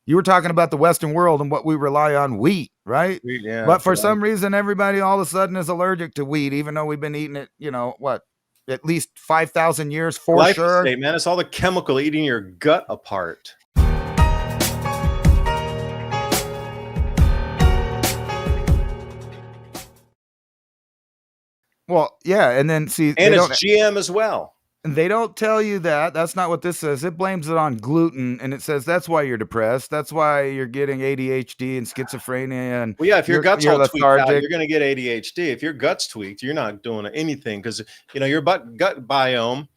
You were talking about the Western world and what we rely on, wheat, right? Yeah, But for for that. some reason, everybody all of a sudden is allergic to wheat, even though we've been eating it, what, at least 5,000 years for sure. Glyphosate, man, it's all the chemical eating your gut apart. Well, yeah, and then see, And it's GM as well. they don't tell you that. That's not what this says. It blames it on gluten, and it says that's why you're depressed. That's why you're getting ADHD and schizophrenia, and Well, yeah, if your gut's you're all tweaked out, lethargic. you're going to get ADHD. If your gut's tweaked, you're not doing anything because your gut biome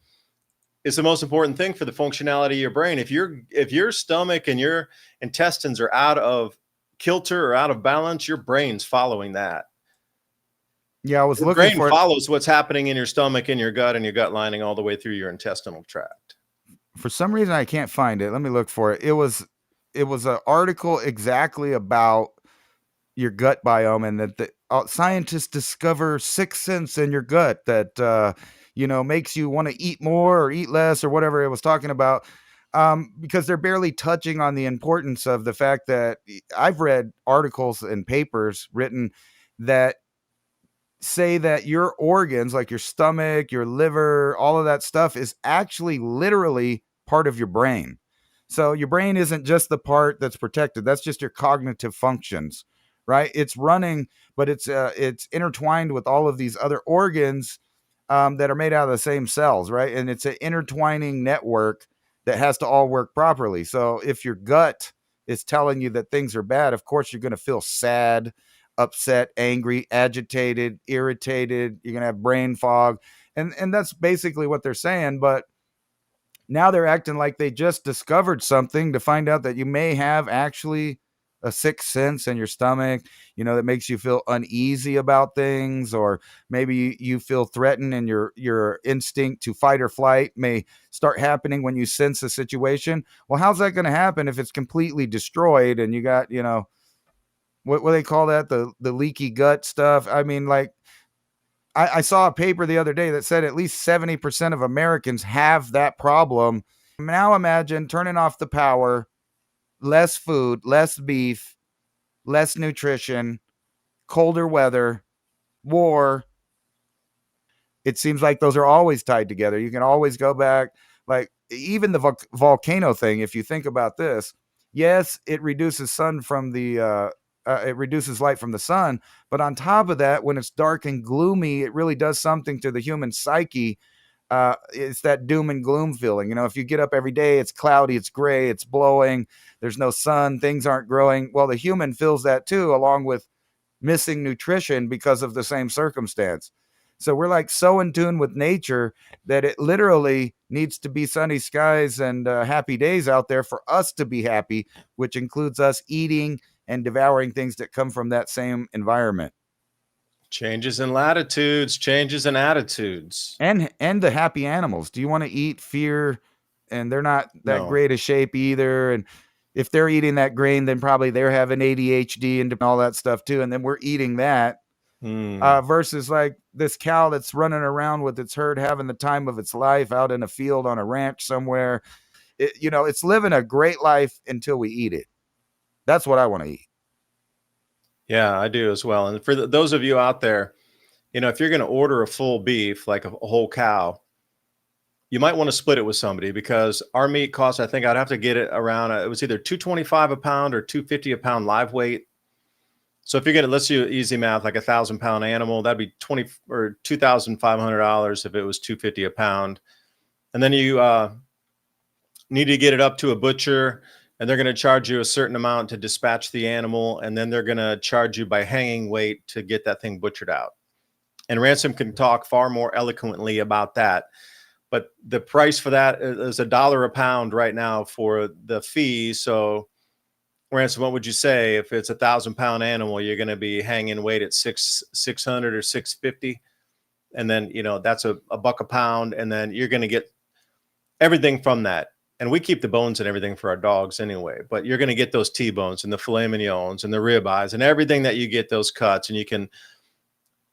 is the most important thing for the functionality of your brain. If your stomach and your intestines are out of kilter or out of balance, your brain's following that. Yeah, I was Your looking brain for it. follows what's happening in your stomach and your gut lining all the way through your intestinal tract. For some reason, I can't find it. Let me look for it. It was an article exactly about your gut biome, and that the scientists discover sixth sense in your gut that makes you want to eat more or eat less or whatever it was talking about. Because they're barely touching on the importance of the fact that I've read articles and papers written that say that your organs, like your stomach, your liver, all of that stuff is actually literally part of your brain. So your brain isn't just the part that's protected. That's just your cognitive functions, right? It's running, but it's intertwined with all of these other organs that are made out of the same cells, right? And it's an intertwining network that has to all work properly. So if your gut is telling you that things are bad, of course you're going to feel sad, upset, angry, agitated, irritated. You're going to have brain fog. And that's basically what they're saying. But now they're acting like they just discovered something to find out that you may have actually a sixth sense in your stomach, that makes you feel uneasy about things, or maybe you feel threatened and your instinct to fight or flight may start happening when you sense a situation. Well, how's that going to happen if it's completely destroyed and you got, what do they call that? The leaky gut stuff. I mean, like, I saw a paper the other day that said at least 70% of Americans have that problem. Now imagine turning off the power, less food, less beef, less nutrition, colder weather, war. It seems like those are always tied together. You can always go back, like even the volcano thing. If you think about this, yes, it reduces it reduces light from the sun, but on top of that, when it's dark and gloomy, it really does something to the human psyche. It's that doom and gloom feeling. If you get up every day, it's cloudy, it's gray, it's blowing, there's no sun, things aren't growing. Well, the human feels that too, along with missing nutrition because of the same circumstance. So we're like so in tune with nature that it literally needs to be sunny skies and happy days out there for us to be happy, which includes us eating and devouring things that come from that same environment. Changes in latitudes, changes in attitudes. And the happy animals. Do you want to eat fear and they're not that No. great a shape either? And if they're eating that grain, then probably they're having ADHD and all that stuff too. And then we're eating that. Versus like this cow that's running around with its herd having the time of its life out in a field on a ranch somewhere. It's living a great life until we eat it. That's what I want to eat. Yeah, I do as well. And for those of you out there, if you're going to order a full beef, like a whole cow, you might want to split it with somebody because our meat costs, I think I'd have to get it around, it was either $2.25 a pound or $2.50 a pound live weight. So if you're going to, let's do easy math, like 1,000-pound animal, that'd be $2,500 if it was $2.50 a pound. And then you need to get it up to a butcher, and they're going to charge you a certain amount to dispatch the animal, and then they're going to charge you by hanging weight to get that thing butchered out. And Ransom can talk far more eloquently about that. But the price for that is $1 a pound right now for the fee. So Ransom, what would you say if it's 1,000-pound animal, you're going to be hanging weight at 600 or 650, and then that's a buck a pound, and then you're going to get everything from that. And we keep the bones and everything for our dogs anyway, but you're going to get those T-bones and the filet mignons and the ribeyes and everything that you get those cuts, and you can.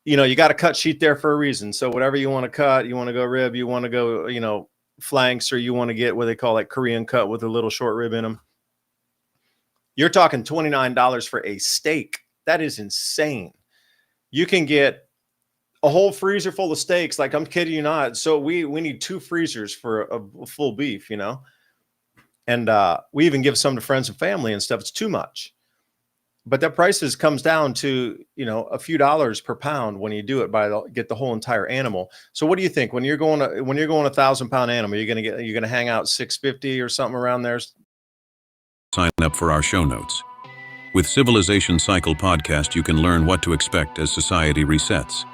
You got a cut sheet there for a reason. So whatever you want to cut, you want to go rib, you want to go, flanks, or you want to get what they call like Korean cut with a little short rib in them. You're talking $29 for a steak. That is insane. You can get a whole freezer full of steaks. Like, I'm kidding you not. So we need 2 freezers for a full beef, you know? And we even give some to friends and family and stuff. It's too much. But that prices comes down to, you know, a few dollars per pound when you do it get the whole entire animal. So what do you think when you're going 1,000-pound animal, you're going to hang out 650 or something around there? Sign up for our show notes. With Civilization Cycle podcast, you can learn what to expect as society resets.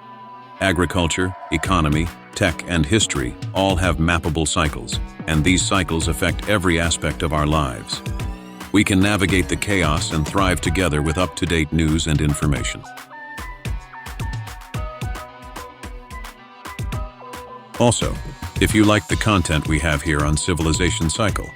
Agriculture, economy, tech, and history all have mappable cycles, and these cycles affect every aspect of our lives. We can navigate the chaos and thrive together with up-to-date news and information. Also, if you like the content we have here on Civilization Cycle,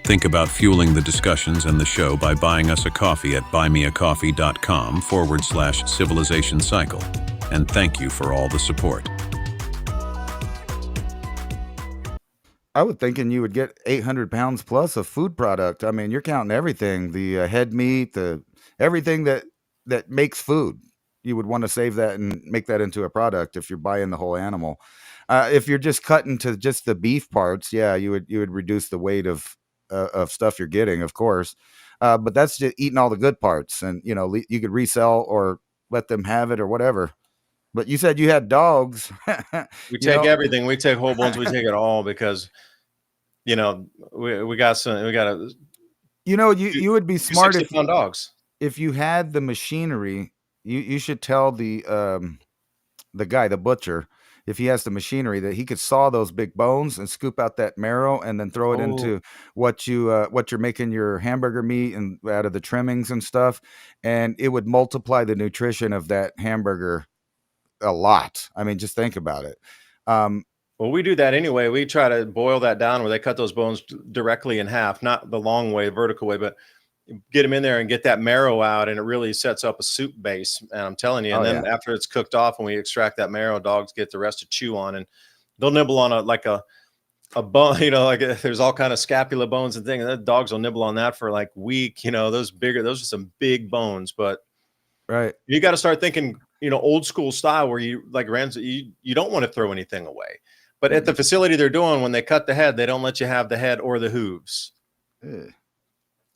think about fueling the discussions and the show by buying us a coffee at buymeacoffee.com/Civilization Cycle. And thank you for all the support. I was thinking you would get 800 pounds plus of food product. I mean, you're counting everything, the head meat, everything that makes food. You would want to save that and make that into a product if you're buying the whole animal. If you're just cutting to just the beef parts, yeah, you would reduce the weight of stuff you're getting, of course. But that's just eating all the good parts, and you know you could resell or let them have it or whatever. But you said you had dogs. We You take know, everything. We take whole bones. We take it all because, you know, we got a you know, you would be smart 60-pound dogs. if you had the machinery. You should tell the guy, the butcher, if he has the machinery, that he could saw those big bones and scoop out that marrow and then throw it Oh, into what you're making your hamburger meat and out of the trimmings and stuff, and it would multiply the nutrition of that hamburger a lot. I mean, just think about it. well, we do that anyway. We try to boil that down where they cut those bones directly in half, not the long way, vertical way, but get them in there and get that marrow out, and it really sets up a soup base. And I'm telling you, and then after it's cooked off, when we extract that marrow, dogs get the rest to chew on, and they'll nibble on a bone, you know, like there's all kind of scapula bones and things. And the dogs will nibble on that for like week, you know, those are some big bones, but Right. you got to start thinking, you know, old school style where you like you don't want to throw anything away. But at the facility they're doing, when they cut the head, they don't let you have the head or the hooves.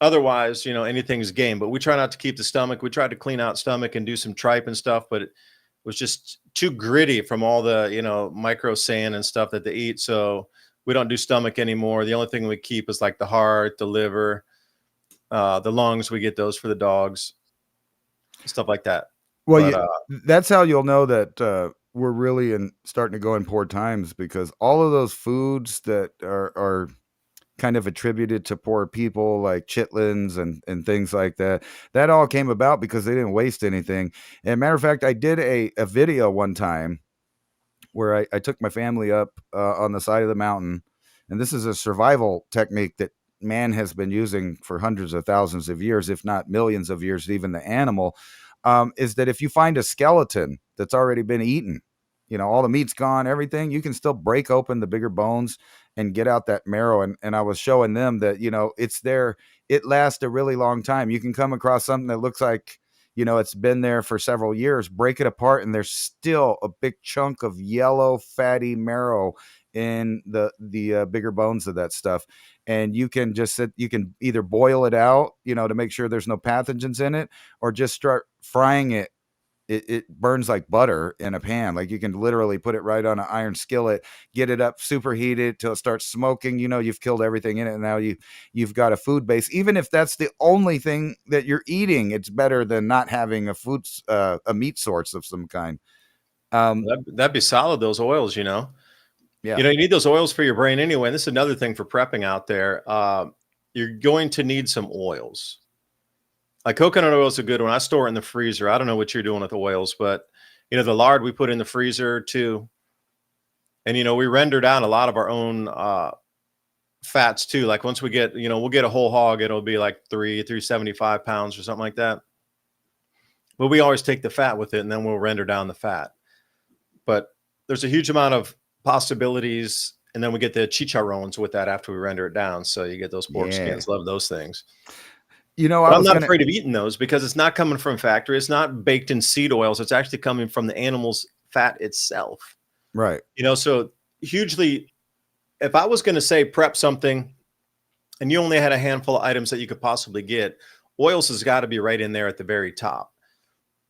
Otherwise, you know, anything's game. But we try not to keep the stomach. We tried to clean out stomach and do some tripe and stuff, but it was just too gritty from all the, you know, micro sand and stuff that they eat. So we don't do stomach anymore. The only thing we keep is like the heart, the liver, the lungs. We get those for the dogs, stuff like that. Well, But, that's how you'll know that we're really starting to go in poor times, because all of those foods that are kind of attributed to poor people, like chitlins and things like that, that all came about because they didn't waste anything. And matter of fact, I did a video one time where I took my family up on the side of the mountain, and this is a survival technique that man has been using for hundreds of thousands of years, if not millions of years, even the animal, is that if you find a skeleton that's already been eaten, you know, all the meat's gone, everything, you can still break open the bigger bones and get out that marrow. And I was showing them that, you know, it's there. It lasts a really long time. You can come across something that looks like, you know, it's been there for several years, break it apart, and there's still a big chunk of yellow fatty marrow in the bigger bones of that stuff. And you can you can either boil it out, you know, to make sure there's no pathogens in it, or just start frying it. It burns like butter in a pan. Like, you can literally put it right on an iron skillet, get it up superheated till it starts smoking. You know, you've killed everything in it, and now you've got a food base. Even if that's the only thing that you're eating, it's better than not having a meat source of some kind. that'd be solid, those oils, you know. Yeah. You know, you need those oils for your brain anyway. And this is another thing for prepping out there. You're going to need some oils. Like coconut oil is a good one. I store it in the freezer. I don't know what you're doing with the oils, but you know, the lard we put in the freezer too. And, you know, we render down a lot of our own fats too. Like once we get, you know, we'll get a whole hog, it'll be like 375 pounds or something like that. But we always take the fat with it, and then we'll render down the fat. But there's a huge amount of possibilities. And then we get the chicharrones with that after we render it down. So you get those pork skins. Love those things. You know, But I I'm was not gonna. afraid of eating those because it's not coming from factory. It's not baked in seed oils. It's actually coming from the animal's fat itself. Right. So hugely, if I was going to say prep something and you only had a handful of items that you could possibly get, oils has got to be right in there at the very top.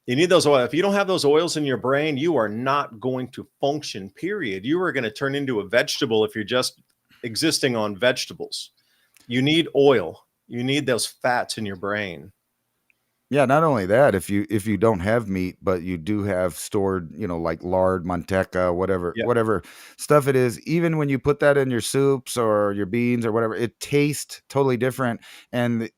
You need those oils. If you don't have those oils in your brain, you are not going to function, period. You are going to turn into a vegetable if you're just existing on vegetables. You need oil. You need those fats in your brain. Yeah, not only that, if you don't have meat, but you do have stored, like lard, manteca, Yeah. whatever stuff it is, even when you put that in your soups or your beans or whatever, it tastes totally different. And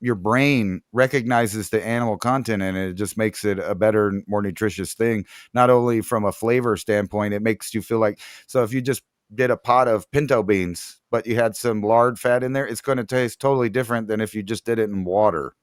your brain recognizes the animal content and it just makes it a better, more nutritious thing. Not only from a flavor standpoint, it makes you feel like, so if you just did a pot of pinto beans, but you had some lard fat in there, it's going to taste totally different than if you just did it in water.